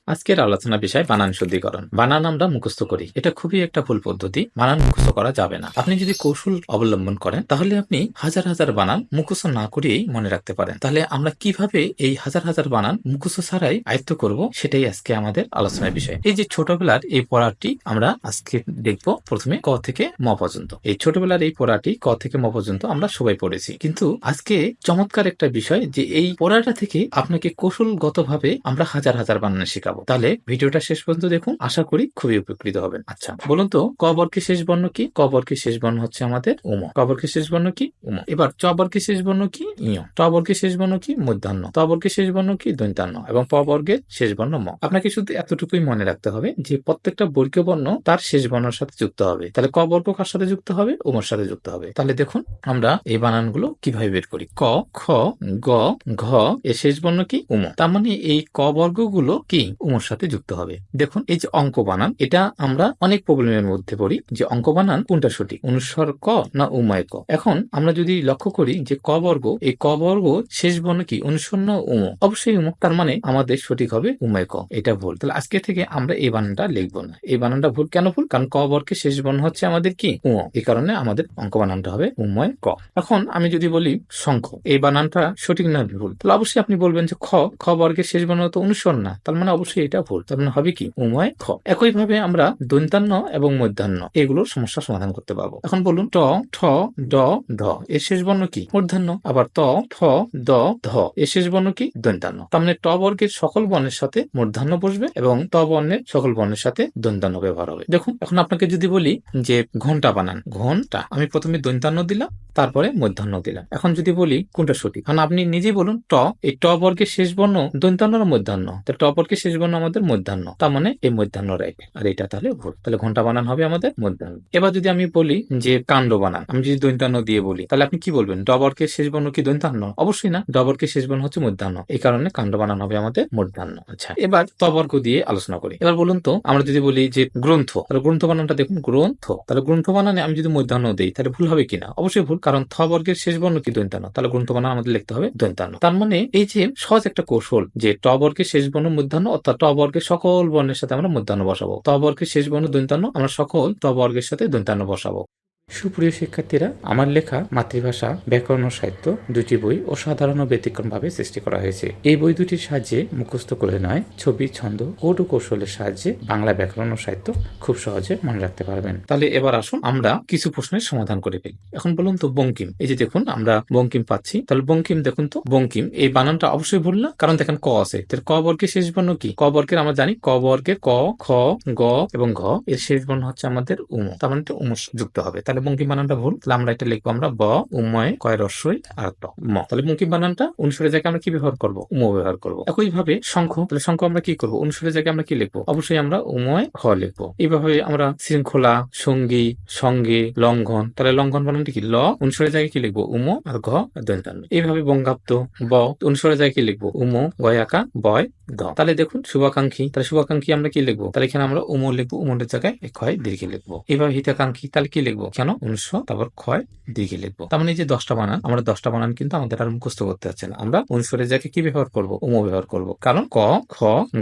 আজকের আলোচনা বিষয় বানান শুদ্ধিকরণ। বানান আমরা মুখস্থ করি, এটা খুবই একটা ভুল পদ্ধতি। বানান মুখস্থ করা যাবে না। আপনি যদি কৌশল অবলম্বন করেন তাহলে আপনি হাজার হাজার বানান মুখস্থ না করিয়েই মনে রাখতে পারেন। তাহলে আমরা কিভাবে এই হাজার হাজার বানান মুখস্থ ছাড়াই আয়ত্ত করব, সেটাই আজকে আমাদের আলোচনার বিষয়। এই যে ছোটবেলার এই পড়াটি আমরা আজকে দেখব, প্রথমে ক থেকে ম পর্যন্ত। এই ছোটবেলার এই পড়াটি ক থেকে ম পর্যন্ত আমরা সবাই পড়েছি, কিন্তু আজকে চমৎকার একটা বিষয় যে এই পড়াটা থেকে আপনাকে কৌশলগতভাবে আমরা হাজার হাজার বানান শেখাবো। তাহলে ভিডিওটা শেষ পর্যন্ত দেখুন, আশা করি খুবই উপকৃত হবেন। আচ্ছা, বলুন তো ক বর্গের শেষ বর্ণ কি? ক বর্গের শেষ বর্ণ হচ্ছে আমাদের উম। ক বর্গের শেষ বর্ণ কি? উম। এবার চ বর্গের শেষ বর্ণ কি? ইয়। ট বর্গের শেষ বর্ণ কি? মূর্ধন্য। ত বর্গের শেষ বর্ণ কি? দন্ত্যান্ন। এবং প বর্গের শেষ বর্ণ ম। আপনাকে শুধু এতটুকুই মনে রাখতে হবে যে প্রত্যেকটা বর্গীয় বর্ণ তার শেষ বর্ণের সাথে যুক্ত হবে। তাহলে ক বর্গ কার সাথে যুক্ত হবে? উমর সাথে যুক্ত হবে। তাহলে দেখুন আমরা এই বানানগুলো কিভাবে বের করি। ক, খ, গ, ঘ এর শেষ বর্ণ কি? উম। তার মানে এই ক বর্গগুলো কি? উমর সাথে যুক্ত হবে। দেখুন এই যে অঙ্ক বানান, এটা আমরা অনেক প্রবলেমের মধ্যে পড়ি যে অঙ্ক বানান কোনটা সঠিক, অনুস্বর ক না উময় ক। এখন আমরা যদি লক্ষ্য করি যে ক বর্গ, এই ক বর্গ শেষ বর্ণ কি? অনুস্বর না উম? অবশ্যই উম। তার মানে আমাদের সঠিক হবে উময় ক। এটা ভুল। তাহলে আজকে থেকে আমরা এই বানানটা লিখবো না। এই বানানটা ভুল। কেন ভুল? কারণ ক বর্গের শেষ বর্ণ হচ্ছে আমাদের কি? উম। এই কারণে আমাদের অঙ্ক বানানটা হবে উময় ক। এখন আমি যদি বলি শঙ্খ, এই বানানটা সঠিক না ভুল? তাহলে অবশ্যই আপনি বলবেন যে খ, খ বর্গের শেষ বর্ণ তো অনুস্বর না, তার মানে অবশ্যই এটা ভুল। তার মানে হবে কি? উময় খ। একইভাবে আমরা দন্ত্যান্ন এবং মধ্যাহ্ন এগুলোর সমস্যা সমাধান করতে পারবো। এখন বলুন ট, ঠ, ড, ঢ এর শেষ বর্ণ কি? মূর্ধন্য। আবার ত, থ, দ, ধ এর শেষ বর্ণ কি? দন্ত্যান্ন। তার মানে ট বর্গের সকল বর্ণের সাথে মূর্ধন্য বসবে এবং ত বর্ণের সকল বর্ণের সাথে দন্ত্যান্ন ব্যবহার হবে। দেখুন এখন আপনাকে যদি বলি যে ঘন্টা বানান, ঘন্টা, আমি প্রথমে দন্ত্যান্ন দিলাম, তারপরে মধ্যাহ্ন দিলাম। এখন যদি বলি কোনটা সঠিক, কারণ আপনি নিজেই বলুন ট, এই ট বর্গের শেষ বর্ণ দন্ত্যান্ন না মধ্যাহ্ন? ট বর্গের শেষ বর্ণ আমাদের মধ্যাহ্ন, তার মানে এই মধ্যাহ্ন রাইট, আর এটা তাহলে ভুল। তাহলে ঘন্টা বানান হবে আমাদের মধ্যাহ্ন। এবার যদি আমি বলি যে কাণ্ড বানান, আমি যদি দন্ত্যান্ন দিয়ে বলি, তাহলে আপনি কি বলবেন? ড বর্গের শেষ বর্ণ কি দন্ত্যান্ন? অবশ্যই না, ড বর্গের শেষ বর্ণ হচ্ছে মধ্যাহ্ন, এই কারণে কাণ্ড বানান হবে আমাদের মধ্যাহ্ন। আচ্ছা, এবার ত বর্গ দিয়ে আলোচনা করি। এবার বলুন তো আমরা যদি বলি যে গ্রন্থ, তাহলে গ্রন্থ বানানটা দেখুন, গ্রন্থ, তাহলে গ্রন্থ বানানে আমি যদি মধ্যাহ্ন দিই তাহলে ভুল হবে কিনা? অবশ্যই ভুল, কারণ থ বর্গের শেষ বর্ণ কি? দন্ত্যান্ন। তাহলে গ্রন্থ বানান আমাদের লিখতে হবে দন্ত্যান্ন। তার মানে এই যে সহজ একটা কৌশল যে ট বর্গের শেষ বর্ণ মধ্যাহ্ন, অর্থাৎ ট বর্গের সকল বর্ণের সাথে আমরা মধ্যাহ্ন বসাবো। ত বর্গের শেষ বর্ণ দন্ত্যান্ন, আমরা সকল ত বর্গের সাথে দন্ত্যান্ন বসাবো। সুপ্রিয় শিক্ষার্থীরা, আমার লেখা মাতৃভাষা ব্যাকরণ ও সাহিত্য দুটি বই অসাধারণ ও ব্যতিক্রমভাবে সৃষ্টি করা হয়েছে। এই বই দুটির সাহায্যে মুখস্থ করে নয়, ছবি, ছন্দ, কৌট ও কৌশলের সাহায্যে বাংলা ব্যাকরণ ও সাহিত্য খুব সহজে মনে রাখতে পারবেন। তাহলে এবার আসুন আমরা কিছু প্রশ্নের সমাধান করে ফেলি। এখন বলুন তো বঙ্কিম, এই যে দেখুন আমরা বঙ্কিম পাচ্ছি, তাহলে বঙ্কিম দেখুন তো, বঙ্কিম এই বানানটা অবশ্যই ভুল না, কারণ দেখেন ক আছে, তাহলে ক বর্গের শেষ বর্ণ কি? ক বর্গের আমরা জানি ক বর্গের ক, খ, গ এবং ঘ এর শেষ বর্ণ হচ্ছে আমাদের উম, তার মানে উম যুক্ত হবে। তাহলে বঙ্কিম বানানটা ভুল। তাহলে আমরা এটা লিখবো আমরা ব, উময়, কয় রস্যই আর ট, ম। তাহলে বঙ্কিম বানানটা অনুসারে জায়গায় আমরা কি ব্যবহার করবো? উম ব্যবহার করবো। একইভাবে শঙ্খ, তাহলে শঙ্খ আমরা কি করবো? অনুসারে জায়গায় আমরা কি লিখবো? অবশ্যই আমরা উময় খ লিখবো। এইভাবে আমরা শৃঙ্খলা, সঙ্গী, সঙ্গে, লঙ্ঘন, তাহলে লঙ্ঘন বানানটা কি? ল, অনুসারে জায়গায় কি লিখবো? উম আর ঘ দন্ত্যান্ন। এইভাবে বঙ্গাব্দ, ব, অনুসারে জায়গায় কি লিখবো? উম, গয়াকা, বয়, দ। তাহলে দেখুন শুভাকাঙ্ক্ষী, তাহলে শুভাকাঙ্ক্ষী আমরা কি লিখবো? তাহলে এখানে আমরা উম লিখবো, উমরের জায়গায় ক্ষয় দীর্ঘে লিখবো। এইভাবে হিতাকাঙ্ক্ষী, তাহলে কি লিখবো? কেন? 1900, তারপর ক্ষয় দীর্ঘে লিখবো। তার মানে এই যে 10টা বানান, আমরা 10টা বানান কিন্তু আমাদের আর মুখস্থ করতে হচ্ছে না। আমরা অনুস্বরের জায়গায় কি ব্যবহার করবো? উম ব্যবহার করবো, কারণ ক, খ,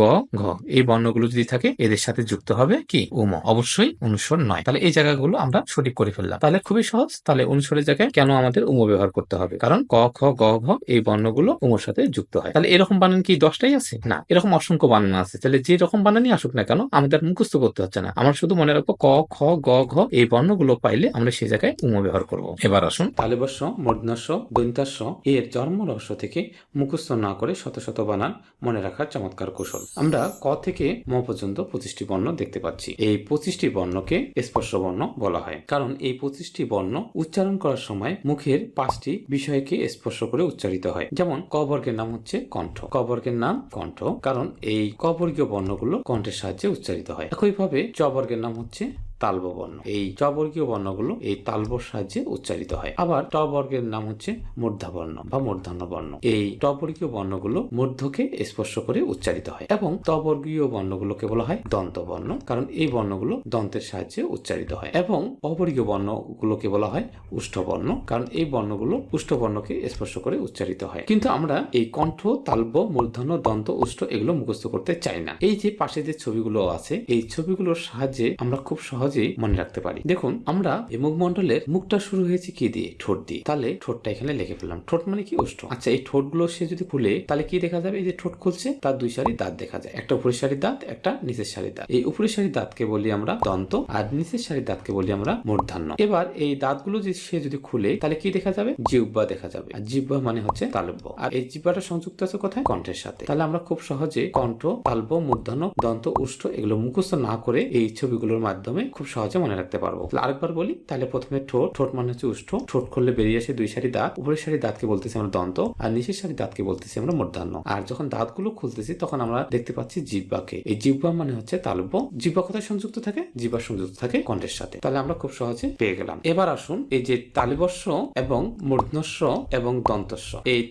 গ, ঘ এই বর্ণগুলো যদি থাকে এদের সাথে যুক্ত হবে কি? উম, অবশ্যই অনুস্বর নয়। তাহলে এই জায়গাগুলো আমরা সঠিক করে ফেললাম। তাহলে খুবই সহজ। তাহলে অনুস্বরের জায়গায় কেন আমাদের উম ব্যবহার করতে হবে? কারণ ক, খ, গ, ঘ এই বর্ণগুলো উমর সাথে যুক্ত হয়। তাহলে এরকম বানান কি 10টাই আছে? না, এরকম অসংখ্য বানান আছে। তাহলে যে রকম বানানই আসুক না কেন আমাদের মুখস্থ করতে হচ্ছে না, আমরা শুধু মনে রাখবো ক, খ, গ, ঘ এই বর্ণগুলো পাইলে আমরা সেই জায়গায় উম ব্যবহার করবো। এবার আসুন তালব্য, মূর্ধন্য, দন্ত্যাস্য এর জন্ম রহস্য থেকে মুখস্থ না করে শত শত বানান মনে রাখার চমৎকার কৌশল। আমরা ক থেকে ম পর্যন্ত 25টি বর্ণ দেখতে পাচ্ছি। এই 25টি বর্ণকে স্পর্শ বর্ণ বলা হয়, কারণ এই 25টি বর্ণ উচ্চারণ করার সময় মুখের 5টি বিষয়কে স্পর্শ করে উচ্চারিত হয়। যেমন ক বর্গের নাম হচ্ছে কণ্ঠ, ক বর্গের নাম কণ্ঠ, কারণ এই ক বর্গীয় বর্ণগুলো কণ্ঠের সাহায্যে উচ্চারিত হয়। একইভাবে চ বর্গের নাম হচ্ছে তালব বর্ণ। এই চ বর্গীয় বর্ণগুলো এই তালবর সাহায্যে উচ্চারিত হয়। আবার ট বর্গের নাম হচ্ছে মূর্ধা বর্ণ বা মূর্ধন্য বর্ণ। এই ট বর্গীয় বর্ণগুলো মূর্ধকে স্পর্শ করে উচ্চারিত হয় এবং ত বর্গীয় বর্ণগুলোকে বলা হয় দন্ত বর্ণ, কারণ এই বর্ণগুলো দন্তের সাহায্যে উচ্চারিত হয়। এবং অবর্গীয় বর্ণগুলোকে বলা হয় উষ্ঠ বর্ণ, কারণ এই বর্ণগুলো উষ্ঠ বর্ণকে স্পর্শ করে উচ্চারিত হয়। কিন্তু আমরা এই কণ্ঠ, তালব, মূর্ধন্য, দন্ত, উষ্ঠ এগুলো মুখস্থ করতে চাই না। এই যে পাশে যে ছবিগুলো আছে এই ছবিগুলোর সাহায্যে আমরা খুব সহজেই মনে রাখতে পারি। দেখুন, আমরা এই মুখমণ্ডলের মুখটা শুরু হয়েছে কি দিয়ে? ঠোঁট দিয়ে। তাহলে ঠোঁটটা এখানে লিখে ফেললাম। ঠোঁট মানে কি? উষ্ঠ। আচ্ছা, এই ঠোঁটগুলো সে যদি খুলে তাহলে কি দেখা যাবে? এই যে ঠোঁট খুলছে তার দুই সারি দাঁত দেখা যায়, একটা উপরের সারির দাঁত, একটা নিচের সারির দাঁত। এই উপরের সারির দাঁতকে বলি আমরা দন্ত আর নিচের সারির দাঁতকে বলি আমরা মূর্ধন্য। এবার এই দাঁতগুলো সে যদি খুলে তাহলে কি দেখা যাবে? জিহ্বা দেখা যাবে। আর জিহ্বা মানে হচ্ছে তালব্য। আর এই জিহ্বাটা সংযুক্ত আছে কোথায়? কণ্ঠের সাথে। তাহলে আমরা খুব সহজে কণ্ঠ, তালব্য, মূর্ধন্য, দন্ত, উষ্ঠ এগুলো মুখস্থ না করে এই ছবিগুলোর মাধ্যমে খুব সহজে মনে রাখতে পারবো। আরেকবার বলি, তাহলে প্রথমে ঠোঁট। ঠোঁট মানে হচ্ছে উষ্ঠ। ঠোঁট খুললে বেরিয়ে আসে দুই সারি দাঁত। উপরের সারি দাঁতকে বলতেছি আমরা দন্ত আর নিচের সারি দাঁতকে বলতেছি আমরা মূর্ধন্য। আর যখন দাঁতগুলো খুলতেছি তখন আমরা দেখতে পাচ্ছি জিহ্বাকে। এই জিহ্বা মানে হচ্ছে তালব্য। জিহ্বা কোথায় সংযুক্ত থাকে? জিহ্বা সংযুক্ত থাকে কণ্ঠের সাথে। তাহলে আমরা খুব সহজে পেয়ে গেলাম। এবার আসুন, এই যে তালিবস্য এবং মূর্ধন্যস্য এবং দন্তস্য এই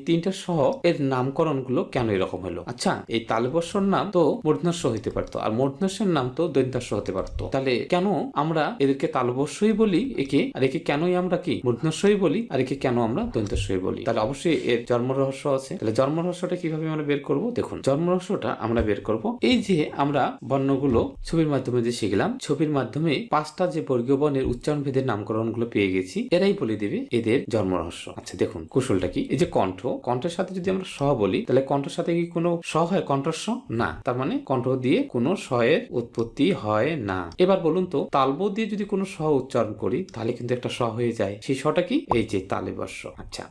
তিনটা স এর নামকরণ গুলো কেন এরকম হলো? আচ্ছা, এই তালিবস্যর নাম তো মূর্ধন্যস্য হইতে পারতো আর মূর্ধন্যস্যের নাম তো দন্তাস্য হতে পারতো। তাহলে কেন আমরা এদেরকে তালবস্যই বলি একে, আর একে কেনই আমরা কি মূর্ধন্যস্যই বলি, আর একে কেন আমরা দন্তাস্যই বলি? তাহলে অবশ্যই এর জন্ম রহস্য আছে। তাহলে জন্ম রহস্যটা কিভাবে আমরা বের করব? দেখুন, জন্ম রহস্যটা আমরা বের করব এই যে আমরা বর্ণগুলো ছবির মাধ্যমে যে শিখলাম, ছবির মাধ্যমে পাঁচটা যে বর্গীয় বর্ণের উচ্চারণ ভেদের নামকরণ গুলো পেয়ে গেছি, এরাই বলে দেবে এদের জন্ম রহস্য। আচ্ছা দেখুন, কৌশলটা কি? এই যে কণ্ঠ, কণ্ঠের সাথে যদি আমরা স বলি তাহলে কণ্ঠের সাথে কি কোনো স হয়? কণ্ঠস্ব না, তার মানে কণ্ঠ দিয়ে কোনো স এর উৎপত্তি হয় না। এবার বলুন তো, তালব দিয়ে যদি কোনো স উচ্চারণ করি তাহলে কিন্তু একটা স হয়ে যায়। সেই সটা কি? এই যে তালিবস্য। আচ্ছা,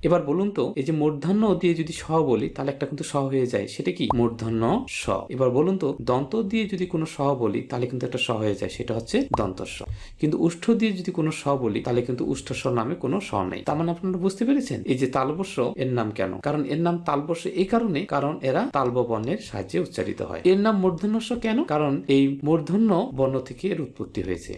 এবার বলুন তো, এই যে মূর্ধন্য দিয়ে যদি স বলি তাহলে একটা কিন্তু স হয়ে যায়, সেটা কি? মূর্ধন্য স। এবার বলুন তো, দন্ত দিয়ে যদি কোনো স বলি তাহলে কিন্তু একটা স হয়ে যায়, সেটা হচ্ছে দন্তস্ব। কিন্তু উষ্ঠ দিয়ে যদি কোনো স বলি তাহলে কিন্তু উষ্ঠস্ব নামে কোনো স নেই। তার মানে আপনারা বুঝতে পেরেছেন এই যে তালবস্য এর নাম কেন? কারণ এর নাম তালবস্য এই কারণে কারণ এরা তালব বর্ণের সাহায্যে উচ্চারিত হয়। এর নাম মূর্ধন্যস্য কেন? কারণ এই মূর্ধন্য বর্ণ থেকে এর উৎপত্তি হয়েছে।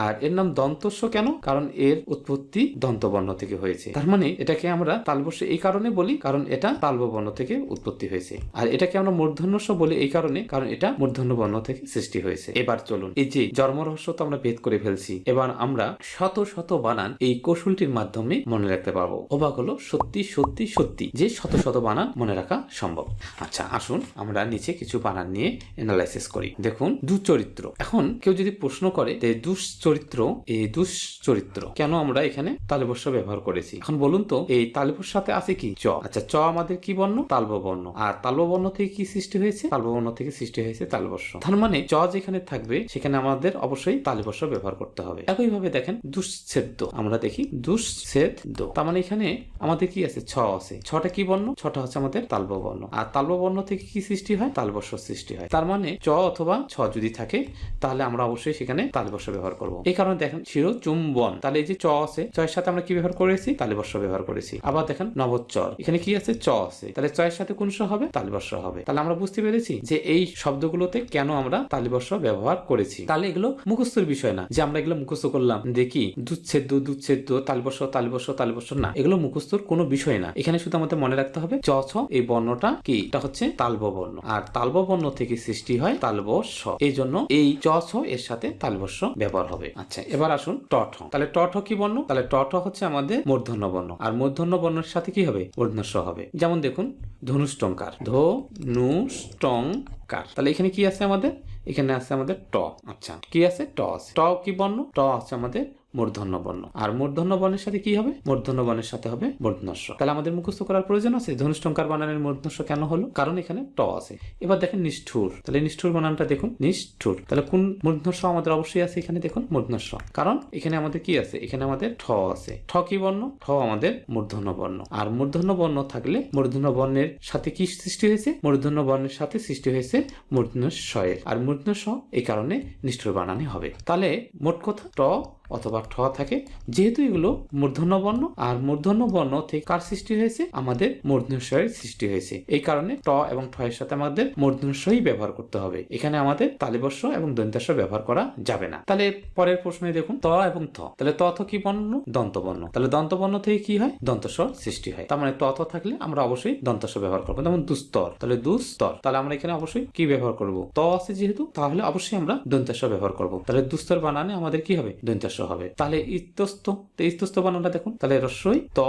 আর এর নাম দন্তস্য কেন? কারণ এর উৎপত্তি দন্তবর্ণ থেকে হয়েছে। তার মানে এটাকে আমরা তালবস্য এই কারণে বলি কারণ এটা তালব বর্ণ থেকে উৎপত্তি হয়েছে। আর এটাকে আমরা মূর্ধন্যস্য বলি এই কারণে কারণ এটা মূর্ধন্য বর্ণ থেকে সৃষ্টি হয়েছে। এবার চলুন, এই যে জন্ম রহস্য তো আমরা ভেদ করে ফেলছি, এবার আমরা শত শত বানান এই কৌশলটির মাধ্যমে মনে রাখতে পারবো। অবাক হলো, সত্যি সত্যি সত্যি যে শত শত বানান মনে রাখা সম্ভব। আচ্ছা আসুন, আমরা নিচে কিছু বানান নিয়ে অ্যানালাইসিস করি। দেখুন, দুশ্চরিত্র। এখন কেউ যদি প্রশ্ন করে যে দুশ্চরিত্র, এই দুশ্চরিত্র কেন আমরা এখানে তালবস্য ব্যবহার করেছি? এখন বলুন তো, এই তালবর সাথে আছে কি? চ। আচ্ছা, চ আমাদের কি বর্ণ? তালব বর্ণ। আর তালব বর্ণ থেকে কি সৃষ্টি হয়েছে? তালব বর্ণ থেকে সৃষ্টি হয়েছে তালবস্য। তার মানে চ যেখানে থাকবে সেখানে আমাদের অবশ্যই তালবস্য ব্যবহার করতে হবে। একইভাবে দেখেন দুশ্ছেদ্য, আমরা দেখি দুশ্ছেদ্য, তার মানে এখানে আমাদের কি আছে? ছ আছে। ছটা কি বর্ণ? ছটা হচ্ছে আমাদের তালব বর্ণ। আর তালব বর্ণ থেকে কি সৃষ্টি হয়? তালবস্য সৃষ্টি হয়। তার মানে চ অথবা ছ যদি থাকে তাহলে আমরা অবশ্যই সেখানে তালবস্য ব্যবহার করব। এই কারণে দেখেন চিরচুম্বন, তাহলে এই যে চ আছে, চয়ের সাথে আমরা কি ব্যবহার করেছি? তালবস্য ব্যবহার করেছি। আবার দেখেন নবচ্চর, এখানে কি আছে? চ আছে, তাহলে চয়ের সাথে কোন স হবে? তালবস্য হবে। তাহলে আমরা বুঝতে পেরেছি যে এই শব্দগুলোতে কেন আমরা তালবস্য ব্যবহার করেছি। তাহলে এগুলো মুখস্থর বিষয় না যে আমরা এগুলো মুখস্থ করলাম দেখি দুচ্ছেদ্য দুচ্ছেদ্য তালবস্য তালবস্য তালবস্য, না, এগুলো মুখস্থর কোনো বিষয় না। এখানে শুধু আমাদের মনে রাখতে হবে চ ছ এই বর্ণটা কি? এটা হচ্ছে তালব বর্ণ, আর তালব বর্ণ থেকে সৃষ্টি হয় তালবস্য। এই জন্য এই চ ছ এর সাথে তালবস্য ব্যবহার হবে। আচ্ছা, এবার আসুন ট ঠ। তাহলে ট ঠ কি বর্ণ? তাহলে ট ঠ হচ্ছে আমাদের মূর্ধন্য বর্ণ, আর মূর্ধন্য বর্ণের সাথে কি হবে? মূর্ধন্যস্য হবে। যেমন দেখুন, ধনুষ্টঙ্কার, ধনুষ্টঙ্কার, তাহলে এখানে কি আছে আমাদের? এখানে আছে আমাদের ট। আচ্ছা, কি আছে? ট আছে। ট কি বর্ণ? ট আছে আমাদের মূর্ধন্য বর্ণ, আর মূর্ধন্য বর্ণের সাথে কি হবে? মূর্ধন্য বর্ণের সাথে হবে মূর্ধন্যস্য। তাহলে আমাদের মুখস্থ করার প্রয়োজন আছে ধনুষ্টঙ্কার বানানের মূর্ধন্যস্য কেন হলো? কারণ এখানে ট আছে। এবার দেখেন নিষ্ঠুর, তাহলে নিষ্ঠুর বানানটা দেখুন, নিষ্ঠুর, তাহলে কোন মূর্ধন্যস্য আমাদের অবশ্যই আছে এখানে? দেখুন মূর্ধন্যস্য, কারণ এখানে আমাদের কি আছে? এখানে আমাদের ঠ আছে। ঠ কি বর্ণ? ঠ আমাদের মূর্ধন্য বর্ণ, আর মূর্ধন্য বর্ণ থাকলে মূর্ধন্য বর্ণের সাথে কি সৃষ্টি হয়েছে? মূর্ধন্য বর্ণের সাথে সৃষ্টি হয়েছে মূর্ধন্যস্বয়ের, আর মূর্ধন্যস্ব এই কারণে নিষ্ঠুর বানানে হবে। তাহলে মোট কথা ট অথবা ঠ থাকে, যেহেতু এগুলো মূর্ধন্য বর্ণ, আর মূর্ধন্য বর্ণ থেকে কার সৃষ্টি হয়েছে? আমাদের মূর্ধন্য ষ-এর সৃষ্টি হয়েছে। এই কারণে ট এবং ঠ এর সাথে আমাদের মূর্ধন্য ষ-ই ব্যবহার করতে হবে। এখানে আমাদের তালিবর্ষ এবং দন্ত্য ব্যবহার করা যাবে না। তাহলে পরের প্রশ্নে দেখুন, ত এবং থ। তাহলে ত কি বর্ণ? দন্ত বর্ণ। তাহলে দন্ত বর্ণ থেকে কি হয়? দন্ত স সৃষ্টি হয়। তার মানে ত থাকলে আমরা অবশ্যই দন্ত স ব্যবহার করবো। যেমন দুস্তর, তাহলে দুস্তর, তাহলে আমরা এখানে অবশ্যই কি ব্যবহার করব? ত আছে যেহেতু, তাহলে অবশ্যই আমরা দন্ত স ব্যবহার করব। তাহলে দুস্তর বানানে আমাদের কি হবে? দন্ত স হবে। তাহলে ইতস্ত, ইতস্ত বানানটা দেখুন, তাহলে রস্যই ত,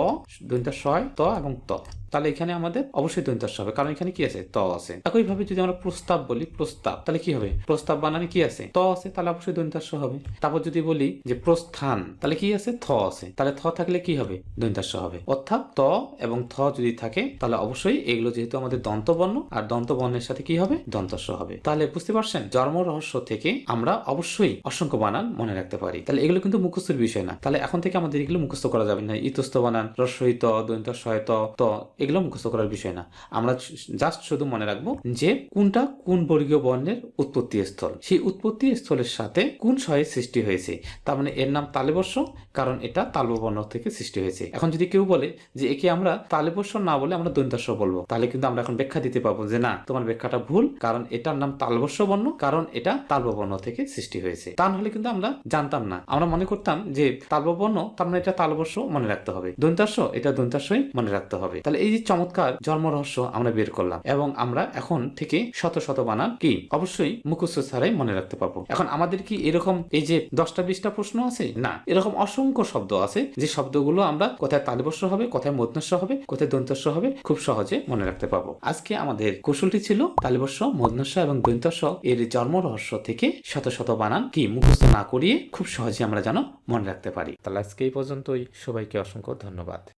দন্ত স, ত এবং ত। তাহলে এখানে আমাদের অবশ্যই দন্তাস হবে, কারণ এখানে কি আছে? ত আছে। একইভাবে যদি আমরা প্রস্তাব বলি, প্রস্তাব, তাহলে কি হবে? প্রস্তাব বানানে কি আছে? ত আছে, তাহলে অবশ্যই দন্তাস হবে। তারপর যদি বলি যে প্রস্থান, তাহলে কি আছে? থ আছে, তাহলে থ থাকলে কি হবে? দন্তাস হবে। অর্থাৎ ত এবং থ যদি থাকে, তাহলে অবশ্যই এগুলো যেহেতু আমাদের দন্তবর্ণ, আর দন্তবর্ণের সাথে কি হবে? দন্তাস হবে। তাহলে বুঝতে পারছেন, জন্ম রহস্য থেকে আমরা অবশ্যই অসংখ্য বানান মনে রাখতে পারি। তাহলে এগুলো কিন্তু মুখস্থের বিষয় না। তাহলে এখন থেকে আমাদের এগুলো মুখস্থ করা যাবে না। ইতস্ত বানান, রস্যই ত, দন্তাস ত, ত, এগুলো মুখস্থ করার বিষয় না। আমরা জাস্ট শুধু মনে রাখবো যে কোনটা কোন বর্গীয় বর্ণের উৎপত্তি স্থল, সেই উৎপত্তি স্থলের সাথে কোন শয়ের সৃষ্টি হয়েছে। তার মানে এর নাম তালবর্ষ, কারণ এটা তালববর্ণ থেকে সৃষ্টি হয়েছে। এখন যদি কেউ বলে যে একে আমরা তালবর্ষ না বলে আমরা দন্তাস্ব বলবো, তাহলে কিন্তু আমরা এখন ব্যাখ্যা দিতে পারবো যে না, তোমার ব্যাখ্যাটা ভুল, কারণ এটার নাম তালবর্ষ বর্ণ, কারণ এটা তালববর্ণ থেকে সৃষ্টি হয়েছে। তা নাহলে কিন্তু আমরা জানতাম না, আমরা মনে করতাম যে তালববর্ণ তার মানে এটা তালবর্ষ মনে রাখতে হবে, দন্তাস্ব এটা দন্তাস্বই মনে রাখতে হবে। তাহলে এই যে চমৎকার জন্ম রহস্য আমরা বের করলাম, এবং আমরা এখন থেকে শত শত বানান কি অবশ্যই মুখস্থ ছাড়াই মনে রাখতে পারবো। এখন আমাদের কি এরকম এই যে 10টা-20টা প্রশ্ন আছে? না, এরকম অসংখ্য শব্দ আছে যে শব্দগুলো আমরা কোথায় তালবর্ষ হবে, কোথায় মূর্ধন্য হবে, কোথায় দন্তস্ব হবে, খুব সহজে মনে রাখতে পারবো। আজকে আমাদের কৌশলটি ছিল তালবর্ষ, মূর্ধন্য এবং দন্তস্ব এর জন্ম রহস্য থেকে শত শত বানান কি মুখস্থ না করিয়ে খুব সহজে আমরা যেন মনে রাখতে পারি। তাহলে আজকে এই পর্যন্তই। সবাইকে অসংখ্য ধন্যবাদ।